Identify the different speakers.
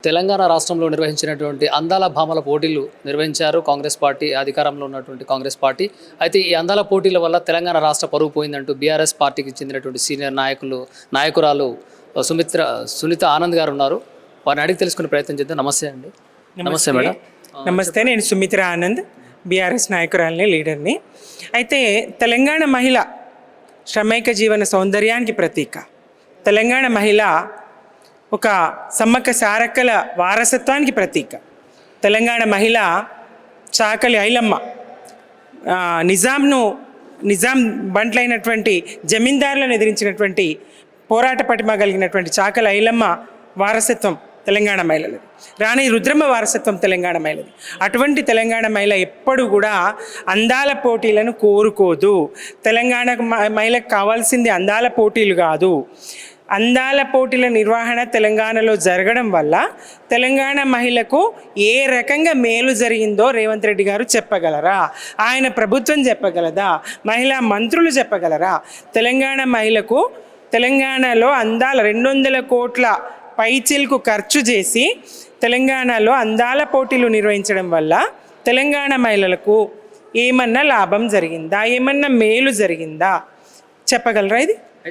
Speaker 1: తెలంగాణ రాష్ట్రంలో నిర్వహించినటువంటి అందాల భామల పోటీలు నిర్వహించారు కాంగ్రెస్ పార్టీ, అధికారంలో ఉన్నటువంటి కాంగ్రెస్ పార్టీ. అయితే ఈ అందాల పోటీల వల్ల తెలంగాణ రాష్ట్ర పరువు పోయిందంటూ బీఆర్ఎస్ పార్టీకి చెందినటువంటి సీనియర్ నాయకురాలు సునీత ఆనంద్ గారు ఉన్నారు. వారిని అడిగి తెలుసుకునే ప్రయత్నం చేద్దాం. నమస్తే అండి. నమస్తే మేడం.
Speaker 2: నమస్తే, నేను సుమిత్ర ఆనంద్, బీఆర్ఎస్ నాయకురాలని, లీడర్ని. అయితే తెలంగాణ మహిళ శ్రమైక జీవన సౌందర్యానికి ప్రతీక. తెలంగాణ మహిళ ఒక సమ్మక్క సారక్కల వారసత్వానికి ప్రతీక. తెలంగాణ మహిళ చాకలి ఐలమ్మ, నిజాం బంట్లైనటువంటి జమీందారులను ఎదిరించినటువంటి పోరాట పటిమ కలిగినటువంటి చాకలి ఐలమ్మ వారసత్వం తెలంగాణ మహిళలది. రాణి రుద్రమ్మ వారసత్వం తెలంగాణ మహిళది. అటువంటి తెలంగాణ మహిళ ఎప్పుడు కూడా అందాల పోటీలను కోరుకోదు. తెలంగాణ మహిళకు కావాల్సింది అందాల పోటీలు కాదు. అందాల పోటీల నిర్వహణ తెలంగాణలో జరగడం వల్ల తెలంగాణ మహిళకు ఏ రకంగా మేలు జరిగిందో రేవంత్ రెడ్డి గారు చెప్పగలరా? ఆయన ప్రభుత్వం చెప్పగలదా? మహిళా మంత్రులు చెప్పగలరా? తెలంగాణ మహిళకు తెలంగాణలో అందాల 200 కోట్ల పైచిల్కు ఖర్చు చేసి తెలంగాణలో అందాల పోటీలు నిర్వహించడం వల్ల తెలంగాణ మహిళలకు ఏమన్నా లాభం జరిగిందా? ఏమన్నా మేలు జరిగిందా? చెప్పగలరా ఇది?